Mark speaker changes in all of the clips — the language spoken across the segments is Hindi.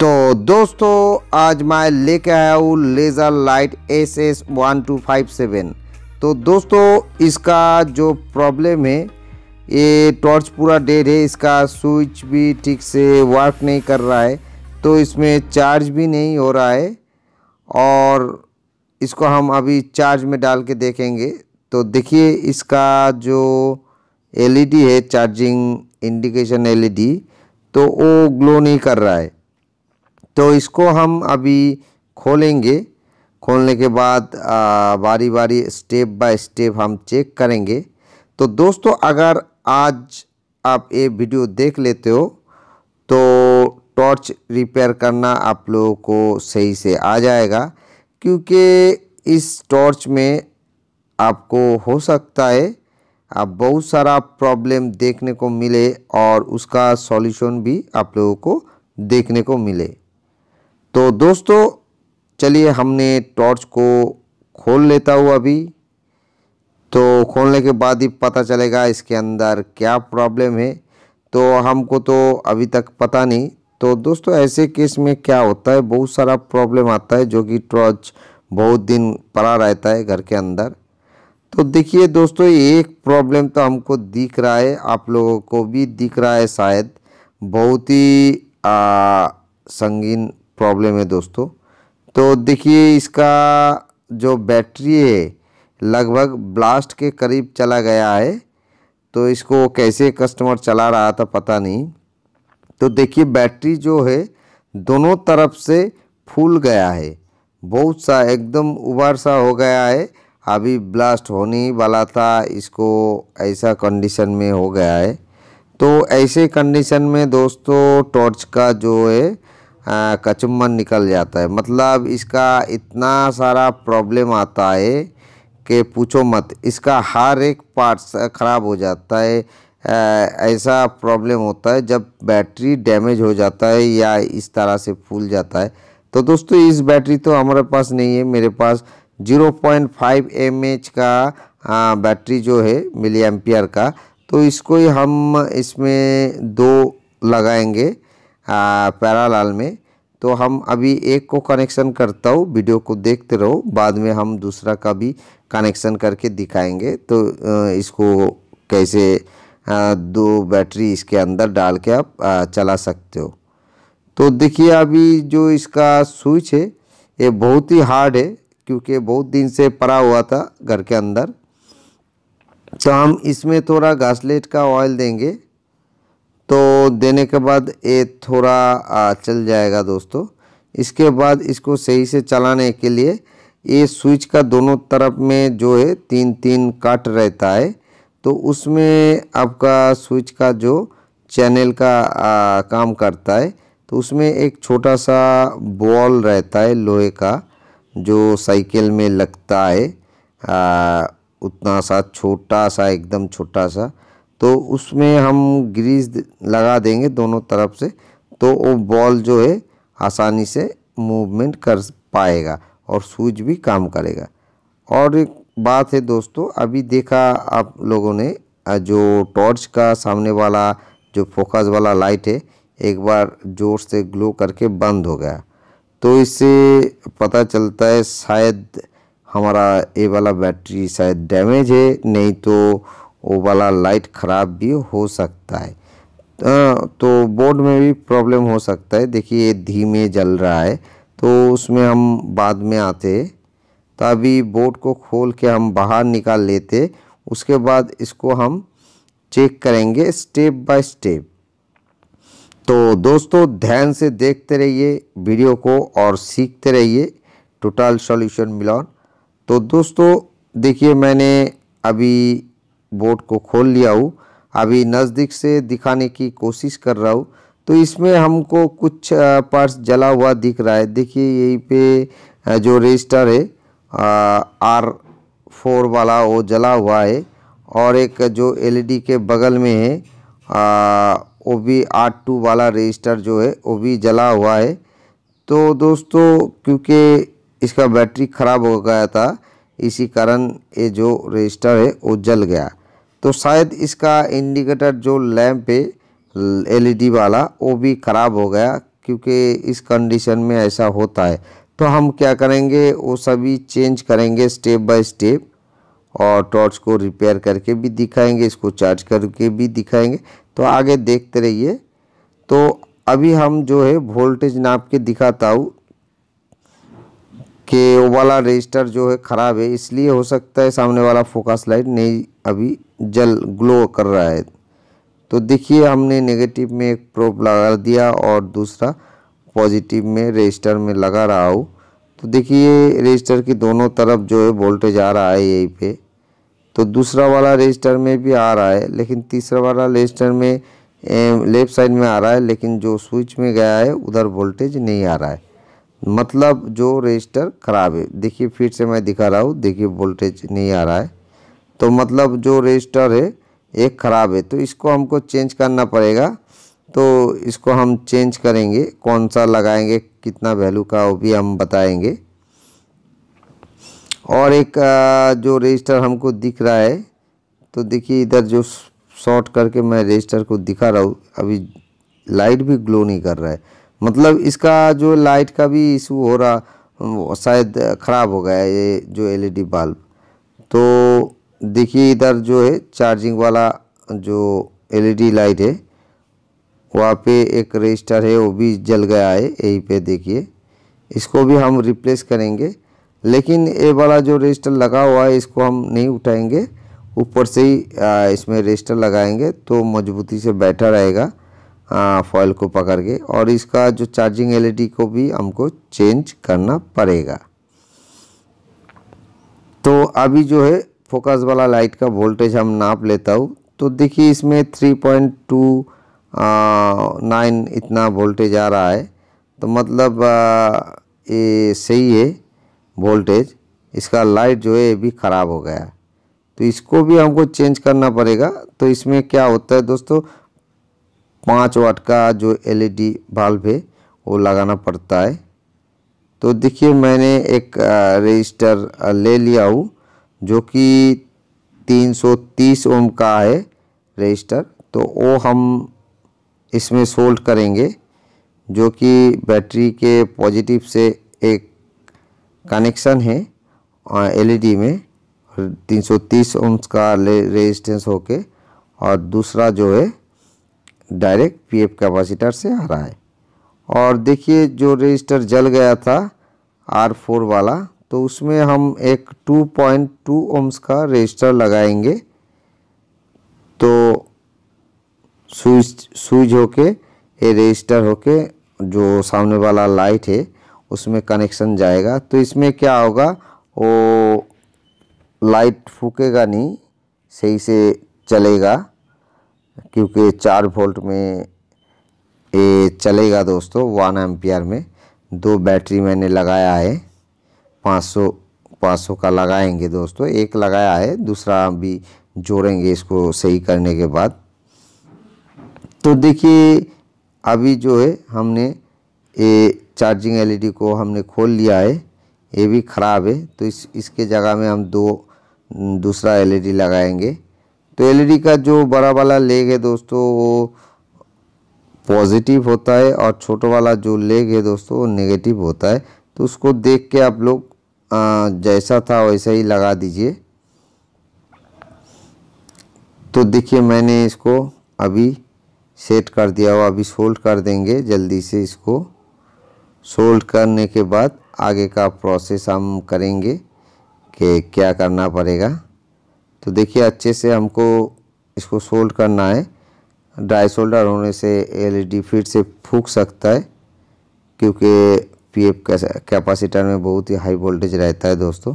Speaker 1: तो दोस्तों आज मैं लेके आया हूँ लेज़र लाइट SS1257। तो दोस्तों इसका जो प्रॉब्लम है, ये टॉर्च पूरा डेड है, इसका स्विच भी ठीक से वर्क नहीं कर रहा है, तो इसमें चार्ज भी नहीं हो रहा है। और इसको हम अभी चार्ज में डाल के देखेंगे। तो देखिए इसका जो LED है, चार्जिंग इंडिकेशन LED, तो वो ग्लो नहीं कर रहा है। तो इसको हम अभी खोलेंगे। खोलने के बाद बारी बारी स्टेप बाय स्टेप हम चेक करेंगे। तो दोस्तों अगर आज आप ये वीडियो देख लेते हो तो टॉर्च रिपेयर करना आप लोगों को सही से आ जाएगा, क्योंकि इस टॉर्च में आपको हो सकता है आप बहुत सारा प्रॉब्लम देखने को मिले और उसका सॉल्यूशन भी आप लोगों को देखने को मिले। तो दोस्तों चलिए हमने टॉर्च को खोल लेता हूँ अभी। तो खोलने के बाद ही पता चलेगा इसके अंदर क्या प्रॉब्लम है। तो हमको तो अभी तक पता नहीं। तो दोस्तों ऐसे केस में क्या होता है, बहुत सारा प्रॉब्लम आता है जो कि टॉर्च बहुत दिन पड़ा रहता है घर के अंदर। तो देखिए दोस्तों एक प्रॉब्लम तो हमको दिख रहा है, आप लोगों को भी दिख रहा है शायद, बहुत ही संगीन प्रॉब्लम है दोस्तों। तो देखिए इसका जो बैटरी है लगभग ब्लास्ट के करीब चला गया है। तो इसको कैसे कस्टमर चला रहा था पता नहीं। तो देखिए बैटरी जो है दोनों तरफ से फूल गया है, बहुत सा एकदम उबार सा हो गया है, अभी ब्लास्ट होने ही वाला था, इसको ऐसा कंडीशन में हो गया है। तो ऐसे कंडीशन में दोस्तों टॉर्च का जो है कचुम्बन निकल जाता है, मतलब इसका इतना सारा प्रॉब्लम आता है कि पूछो मत। इसका हर एक पार्ट्स ख़राब हो जाता है। ऐसा प्रॉब्लम होता है जब बैटरी डैमेज हो जाता है या इस तरह से फूल जाता है। तो दोस्तों इस बैटरी तो हमारे पास नहीं है, मेरे पास 0.5 mAh का बैटरी जो है मिली एम्पियर का। तो इसको ही हम इसमें दो लगाएंगे पैरेलल में। तो हम अभी एक को कनेक्शन करता हूँ, वीडियो को देखते रहो, बाद में हम दूसरा का भी कनेक्शन करके दिखाएंगे। तो इसको कैसे दो बैटरी इसके अंदर डाल के आप चला सकते हो। तो देखिए अभी जो इसका स्विच है ये बहुत ही हार्ड है, क्योंकि बहुत दिन से पड़ा हुआ था घर के अंदर। तो हम इसमें थोड़ा घासलेट का ऑयल देंगे, तो देने के बाद ये थोड़ा चल जाएगा दोस्तों। इसके बाद इसको सही से चलाने के लिए ये स्विच का दोनों तरफ में जो है 3-3 कट रहता है। तो उसमें आपका स्विच का जो चैनल का काम करता है, तो उसमें एक छोटा सा बॉल रहता है लोहे का, जो साइकिल में लगता है, उतना सा छोटा सा, एकदम छोटा सा। तो उसमें हम ग्रीस लगा देंगे दोनों तरफ से, तो वो बॉल जो है आसानी से मूवमेंट कर पाएगा और स्विच भी काम करेगा। और एक बात है दोस्तों, अभी देखा आप लोगों ने जो टॉर्च का सामने वाला जो फोकस वाला लाइट है एक बार ज़ोर से ग्लो करके बंद हो गया। तो इससे पता चलता है शायद हमारा ये वाला बैटरी शायद डैमेज है, नहीं तो वो वाला लाइट ख़राब भी हो सकता है। तो बोर्ड में भी प्रॉब्लम हो सकता है। देखिए ये धीमे जल रहा है, तो उसमें हम बाद में आते हैं। तो अभी बोर्ड को खोल के हम बाहर निकाल लेते, उसके बाद इसको हम चेक करेंगे स्टेप बाय स्टेप। तो दोस्तों ध्यान से देखते रहिए वीडियो को और सीखते रहिए टोटल सॉल्यूशन मिलान। तो दोस्तों देखिए मैंने अभी बोर्ड को खोल लिया हूँ, अभी नज़दीक से दिखाने की कोशिश कर रहा हूँ। तो इसमें हमको कुछ पार्ट्स जला हुआ दिख रहा है। देखिए यहीं पे जो रजिस्टर है R4 वाला वो जला हुआ है, और एक जो LED के बगल में है वो भी R2 वाला रजिस्टर जो है वो भी जला हुआ है। तो दोस्तों क्योंकि इसका बैटरी ख़राब हो गया था, इसी कारण ये जो रजिस्टर है वो जल गया। तो शायद इसका इंडिकेटर जो लैंप है LED वाला वो भी ख़राब हो गया, क्योंकि इस कंडीशन में ऐसा होता है। तो हम क्या करेंगे, वो सभी चेंज करेंगे स्टेप बाय स्टेप, और टॉर्च को रिपेयर करके भी दिखाएंगे, इसको चार्ज करके भी दिखाएंगे। तो आगे देखते रहिए। तो अभी हम जो है वोल्टेज नाप के दिखाता हूँ कि वो वाला रजिस्टर जो है ख़राब है, इसलिए हो सकता है सामने वाला फोकस लाइट नहीं अभी ग्लो कर रहा है। तो देखिए हमने नेगेटिव में एक प्रोब लगा दिया और दूसरा पॉजिटिव में रजिस्टर में लगा रहा हूँ। तो देखिए रजिस्टर की दोनों तरफ जो है वोल्टेज आ रहा है यहीं पे। तो दूसरा वाला रजिस्टर में भी आ रहा है, लेकिन तीसरा वाला रजिस्टर में लेफ़्ट साइड में आ रहा है, लेकिन जो स्विच में गया है उधर वोल्टेज नहीं आ रहा है, मतलब जो रजिस्टर ख़राब है। देखिए फिर से मैं दिखा रहा हूँ, देखिए वोल्टेज नहीं आ रहा है, तो मतलब जो रजिस्टर है एक ख़राब है। तो इसको हमको चेंज करना पड़ेगा। तो इसको हम चेंज करेंगे, कौन सा लगाएंगे, कितना वैल्यू का, वो भी हम बताएंगे। और एक जो रजिस्टर हमको दिख रहा है, तो देखिए इधर जो शॉर्ट करके मैं रजिस्टर को दिखा रहा हूँ, अभी लाइट भी ग्लो नहीं कर रहा है, मतलब इसका जो लाइट का भी इशू हो रहा, शायद ख़राब हो गया है ये जो एलईडी बल्ब। तो देखिए इधर जो है चार्जिंग वाला जो एलईडी लाइट है, वहाँ पे एक रजिस्टर है वो भी जल गया है यहीं पे। देखिए इसको भी हम रिप्लेस करेंगे, लेकिन ये वाला जो रजिस्टर लगा हुआ है इसको हम नहीं उठाएंगे, ऊपर से ही इसमें रजिस्टर लगाएंगे तो मजबूती से बैठा रहेगा फॉइल को पकड़ के। और इसका जो चार्जिंग एलईडी को भी हमको चेंज करना पड़ेगा। तो अभी जो है फोकस वाला लाइट का वोल्टेज हम नाप लेता हूँ। तो देखिए इसमें 3.29 इतना वोल्टेज आ रहा है, तो मतलब ये सही है वोल्टेज। इसका लाइट जो है ये भी ख़राब हो गया, तो इसको भी हमको चेंज करना पड़ेगा। तो इसमें क्या होता है दोस्तों, 5 वाट का जो एलईडी बल्ब है वो लगाना पड़ता है। तो देखिए मैंने एक रजिस्टर ले लिया हूँ जो कि 330 ओम का है रजिस्टर। तो वो हम इसमें सोल्ड करेंगे, जो कि बैटरी के पॉजिटिव से एक कनेक्शन है एलईडी में, 330 ओम्स का रेजिस्टेंस होके, और दूसरा जो है डायरेक्ट पीएफ कैपेसिटर से आ रहा है। और देखिए जो रजिस्टर जल गया था R4 वाला, तो उसमें हम एक 2.2 ओम्स का रजिस्टर लगाएंगे। तो स्विच होके ये रजिस्टर होके जो सामने वाला लाइट है उसमें कनेक्शन जाएगा। तो इसमें क्या होगा, वो लाइट फूकेगा नहीं, सही से चलेगा, क्योंकि 4 वोल्ट में ये चलेगा दोस्तों, 1 एम्पियर में। 2 बैटरी मैंने लगाया है, 500 का लगाएंगे दोस्तों, एक लगाया है, दूसरा भी जोड़ेंगे इसको सही करने के बाद। तो देखिए अभी जो है हमने ये चार्जिंग एलईडी को हमने खोल लिया है, ये भी ख़राब है। तो इसके जगह में हम दूसरा एलईडी लगाएंगे। तो एलईडी का जो बड़ा वाला लेग है दोस्तों वो पॉजिटिव होता है, और छोटा वाला जो लेग है दोस्तों वो नेगेटिव होता है। तो उसको देख के आप लोग जैसा था वैसा ही लगा दीजिए। तो देखिए मैंने इसको अभी सेट कर दिया हुआ, अभी सोल्ड कर देंगे जल्दी से। इसको सोल्ड करने के बाद आगे का प्रोसेस हम करेंगे कि क्या करना पड़ेगा। तो देखिए अच्छे से हमको इसको सोल्ड करना है। ड्राई सोल्डर होने से एलईडी फिर से फूक सकता है, क्योंकि पीएफ कैपेसिटर में बहुत ही हाई वोल्टेज रहता है दोस्तों।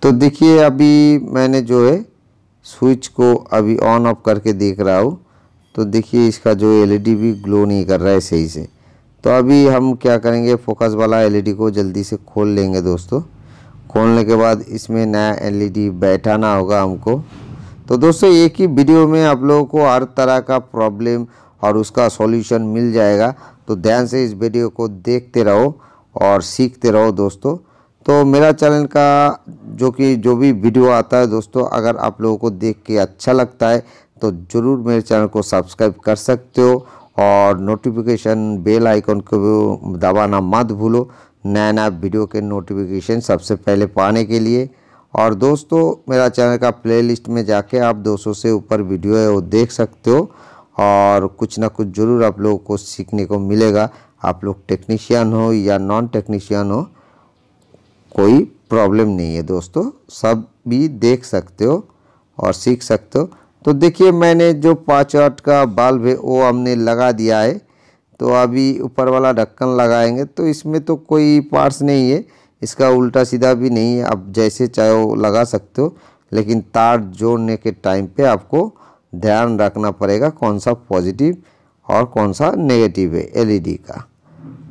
Speaker 1: तो देखिए अभी मैंने जो है स्विच को अभी ऑन ऑफ करके देख रहा हूँ। तो देखिए इसका जो एलईडी भी ग्लो नहीं कर रहा है सही से। तो अभी हम क्या करेंगे, फोकस वाला एलईडी को जल्दी से खोल लेंगे दोस्तों। खोलने के बाद इसमें नया एलईडी बैठाना होगा हमको। तो दोस्तों एक ही वीडियो में आप लोगों को हर तरह का प्रॉब्लम और उसका सॉल्यूशन मिल जाएगा। तो ध्यान से इस वीडियो को देखते रहो और सीखते रहो दोस्तों। तो मेरा चैनल का जो भी वीडियो आता है दोस्तों, अगर आप लोगों को देख के अच्छा लगता है तो ज़रूर मेरे चैनल को सब्सक्राइब कर सकते हो और नोटिफिकेशन बेल आइकन को दबाना मत भूलो, नया नया वीडियो के नोटिफिकेशन सबसे पहले पाने के लिए। और दोस्तों मेरा चैनल का प्लेलिस्ट में जाके आप 200 से ऊपर वीडियो है वो देख सकते हो और कुछ ना कुछ ज़रूर आप लोगों को सीखने को मिलेगा। आप लोग टेक्नीशियन हो या नॉन टेक्नीशियन हो, कोई प्रॉब्लम नहीं है दोस्तों, सब भी देख सकते हो और सीख सकते हो। तो देखिए मैंने जो 5 वाट का बल्ब है वो हमने लगा दिया है। तो अभी ऊपर वाला ढक्कन लगाएंगे तो इसमें तो कोई पार्ट्स नहीं है, इसका उल्टा सीधा भी नहीं है, आप जैसे चाहे वो लगा सकते हो। लेकिन तार जोड़ने के टाइम पे आपको ध्यान रखना पड़ेगा कौन सा पॉजिटिव और कौन सा नेगेटिव है एलईडी का।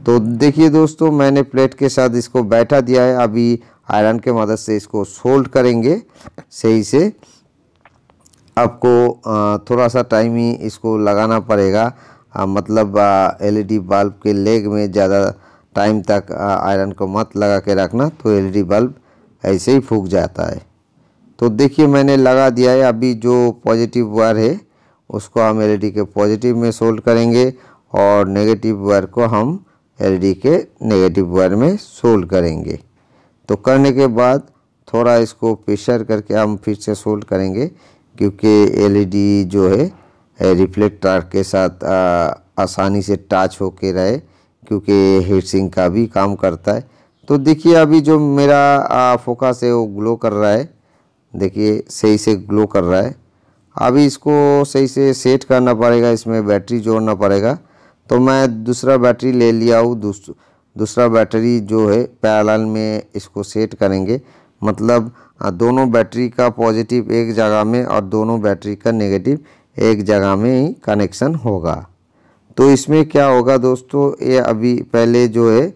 Speaker 1: तो देखिए दोस्तों मैंने प्लेट के साथ इसको बैठा दिया है। अभी आयरन के मदद से इसको सोल्ड करेंगे सही से। आपको थोड़ा सा टाइम ही इसको लगाना पड़ेगा, मतलब एलईडी बल्ब के लेग में ज़्यादा टाइम तक आयरन को मत लगा के रखना, तो एलईडी बल्ब ऐसे ही फूक जाता है। तो देखिए मैंने लगा दिया है। अभी जो पॉजिटिव वायर है उसको हम एलईडी के पॉजिटिव में सोल्ड करेंगे और नेगेटिव वायर को हम एलईडी के नेगेटिव वायर में सोल्ड करेंगे। तो करने के बाद थोड़ा इसको प्रेशर करके हम फिर से सोल्ड करेंगे, क्योंकि एलईडी जो है रिफ्लेक्टर के साथ आसानी से टच होके रहे, क्योंकि हीट सिंक का भी काम करता है। तो देखिए अभी जो मेरा फोकस है वो ग्लो कर रहा है, देखिए सही से ग्लो कर रहा है। अभी इसको सही से सेट करना पड़ेगा, इसमें बैटरी जोड़ना पड़ेगा। तो मैं दूसरा बैटरी ले लिया हूँ, दूसरा बैटरी जो है पैरेलल में इसको सेट करेंगे, मतलब दोनों बैटरी का पॉजिटिव एक जगह में और दोनों बैटरी का नेगेटिव एक जगह में ही कनेक्शन होगा। तो इसमें क्या होगा दोस्तों, ये अभी पहले जो है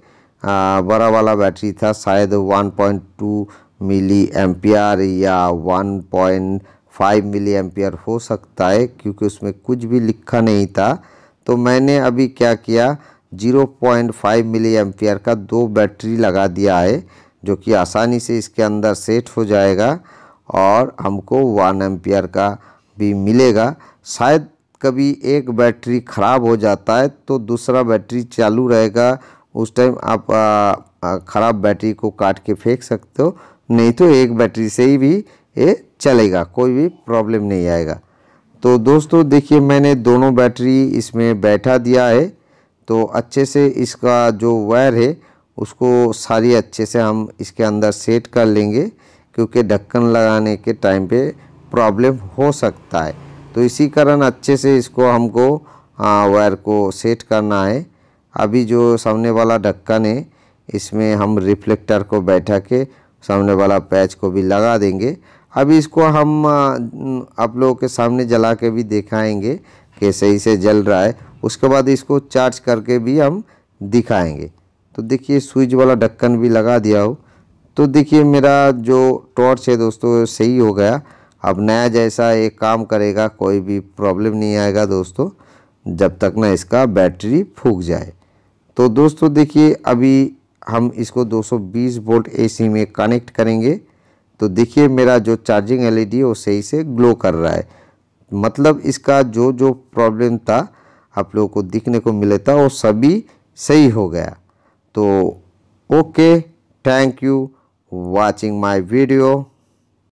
Speaker 1: बड़ा वाला बैटरी था, शायद 1.2 मिली एम्पियर या 1.5 मिली एम्पियर हो सकता है, क्योंकि उसमें कुछ भी लिखा नहीं था। तो मैंने अभी क्या किया, 0.5 मिली एम्पियर का 2 बैटरी लगा दिया है, जो कि आसानी से इसके अंदर सेट हो जाएगा और हमको 1 एम्पियर का भी मिलेगा। शायद कभी एक बैटरी ख़राब हो जाता है तो दूसरा बैटरी चालू रहेगा, उस टाइम आप ख़राब बैटरी को काट के फेंक सकते हो, नहीं तो एक बैटरी से ही भी ये चलेगा, कोई भी प्रॉब्लम नहीं आएगा। तो दोस्तों देखिए मैंने दोनों बैटरी इसमें बैठा दिया है। तो अच्छे से इसका जो वायर है उसको सारी अच्छे से हम इसके अंदर सेट कर लेंगे, क्योंकि ढक्कन लगाने के टाइम पे प्रॉब्लम हो सकता है। तो इसी कारण अच्छे से इसको हमको वायर को सेट करना है। अभी जो सामने वाला ढक्कन है इसमें हम रिफ्लेक्टर को बैठा के सामने वाला पैच को भी लगा देंगे। अभी इसको हम आप लोगों के सामने जला के भी दिखाएंगे कि सही से जल रहा है, उसके बाद इसको चार्ज करके भी हम दिखाएंगे। तो देखिए स्विच वाला ढक्कन भी लगा दिया हो। तो देखिए मेरा जो टॉर्च है दोस्तों सही हो गया, अब नया जैसा ये काम करेगा, कोई भी प्रॉब्लम नहीं आएगा दोस्तों, जब तक ना इसका बैटरी फूक जाए। तो दोस्तों देखिए अभी हम इसको 220 वोल्ट एसी में कनेक्ट करेंगे। तो देखिए मेरा जो चार्जिंग एलईडी है वो सही से ग्लो कर रहा है, मतलब इसका जो जो प्रॉब्लम था आप लोगों को दिखने को मिला था वो सभी सही हो गया। तो okay, thank you watching my video.